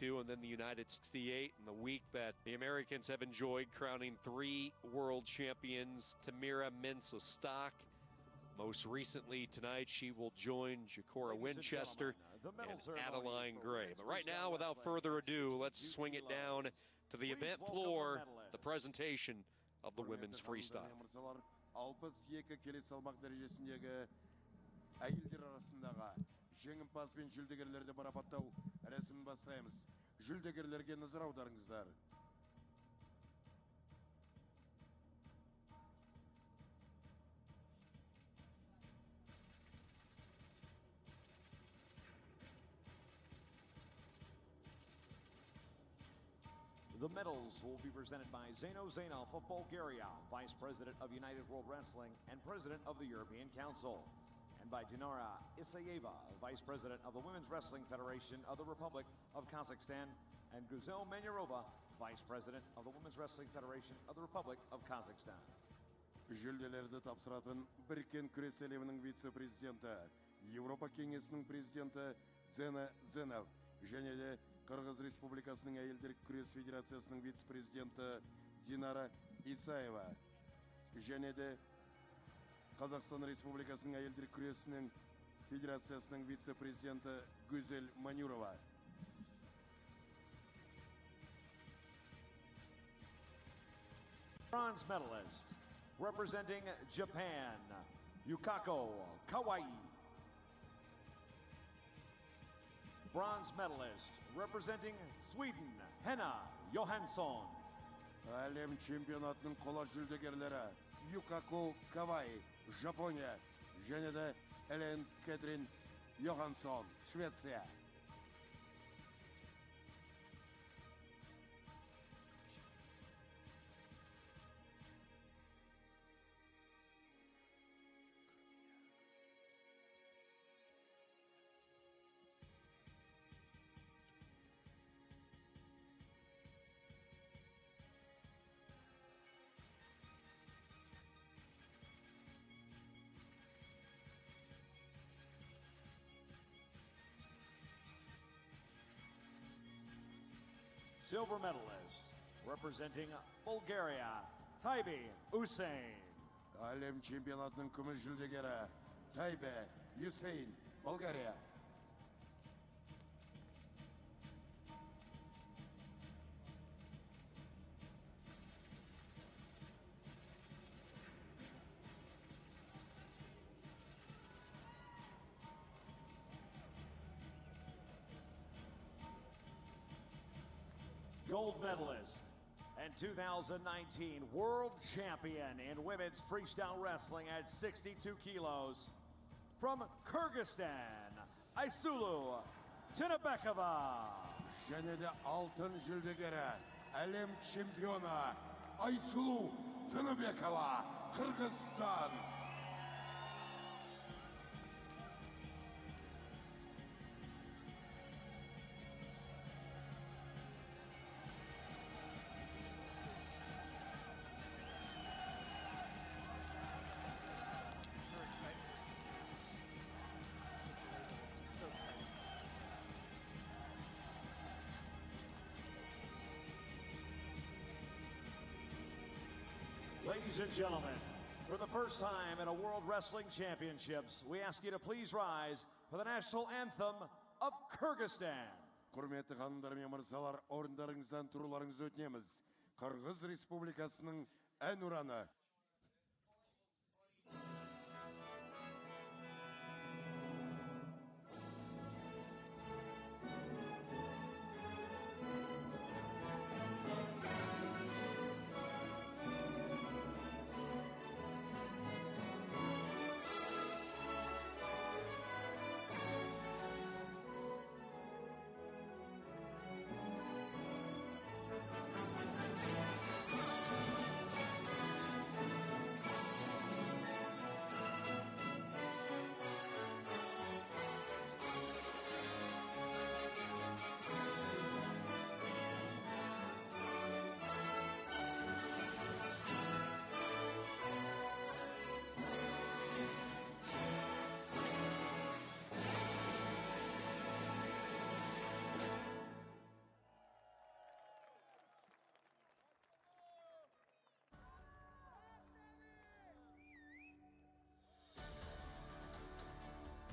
and then the United 68, and the week that the Americans have enjoyed crowning 3 world champions. Tamyra Mensah-Stock. Most recently tonight, she will join Jacora Winchester and Adeline Gray. But right now, without further ado, let's swing it down to the event floor, the presentation of the women's freestyle. 62 келі салмақ дәрежесіндегі әйелдер арасындағы жеңімпаз бен жүлдегерлерді марапаттау рәсімін бастаймыз. Жүлдегерлерге назар аударыңыздар. The medals will be presented by Zeno Zainov of Bulgaria, Vice President of United World Wrestling and President of the European Council, and by Dinara Isayeva, Vice President of the Women's Wrestling Federation of the Republic of Kazakhstan, and Guzel Manurova, Vice President of the Women's Wrestling Federation of the Republic of Kazakhstan. Жүлделерді тапсыратын Біріккен күрес әлемінің вице-президенті, Еуропа кеңесінің президенті Зена Зенов, және де Қырғыз Республикасының әйелдер күрес федерациясының вице-президенті Динара Исаева, және де Қазақстан Республикасының әйелдер күресінің федерациясының вице-президенті Гүзел Манюрова. Bronze medalist, representing Japan, Yukako Kawai. Bronze medalist, representing Sweden, Henna Johansson. Әлем чемпионатының қола жүлдегерлері Юкако Кавай, Жапония, және де Элен Кэтрин Йоханссон, Швеция. Silver medalist, representing Bulgaria, Taibi Hussein. Әлем чемпионатының күміс жүлдегері Тайбе Юсейн, Болгария. Gold medalist and 2019 world champion in women's freestyle wrestling at 62 kilos from Kyrgyzstan, Aysulu Tinabekova. Және де алтын жүлдегері әлем чемпионы Айсулу Тыныбекова, Қырғызстан. Ladies and gentlemen, for the first time in a World Wrestling Championships, we ask you to please rise for the national anthem of Kyrgyzstan. Құрметті ханымдар мен мырзалар, орындарыңыздан тұруларыңызды өтінеміз. Қырғыз Республикасының әнұраны.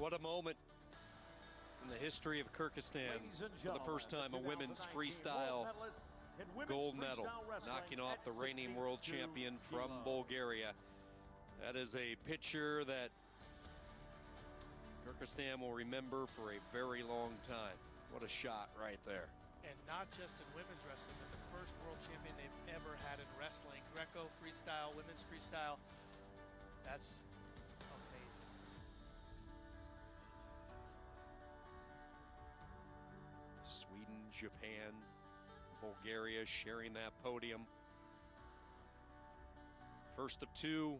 What a moment in the history of Kyrgyzstan. Ladies and For the first time, a gentlemen, women's the 2019 freestyle world medalist in women's gold medal, freestyle wrestling knocking off at the reigning world 62 champion from kilos. Bulgaria. That is a picture that Kyrgyzstan will remember for a very long time. What a shot right there. And not just in women's wrestling, but the first world champion they've ever had in wrestling. Greco freestyle, women's freestyle. That's amazing. Sweden, Japan, Bulgaria sharing that podium. First of two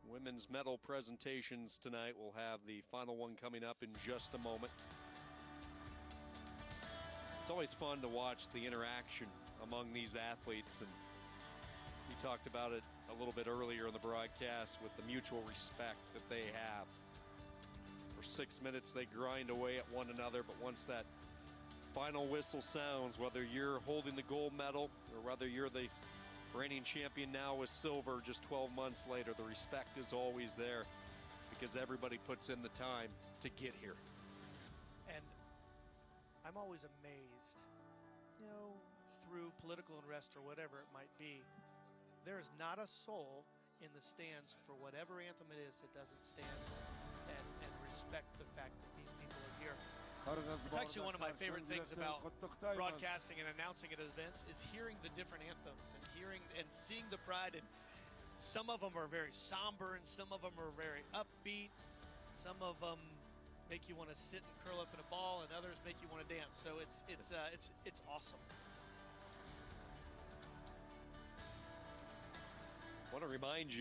women's medal presentations tonight. We'll have the final one coming up in just a moment. It's always fun to watch the interaction among these athletes, and we talked about it a little bit earlier in the broadcast with the mutual respect that they have. For 6 minutes they grind away at one another, but once that final whistle sounds, whether you're holding the gold medal or whether you're the reigning champion now with silver just 12 months later, the respect is always there because everybody puts in the time to get here. And I'm always amazed, you know, through political unrest or whatever it might be, there's not a soul in the stands for whatever anthem it is that doesn't stand and respect the fact that these people are here. It's actually one of my favorite things about broadcasting and announcing at events is hearing the different anthems and hearing and seeing the pride. And some of them are very somber and some of them are very upbeat. Some of them make you want to sit and curl up in a ball, and others make you want to dance. So it's awesome. I want to remind you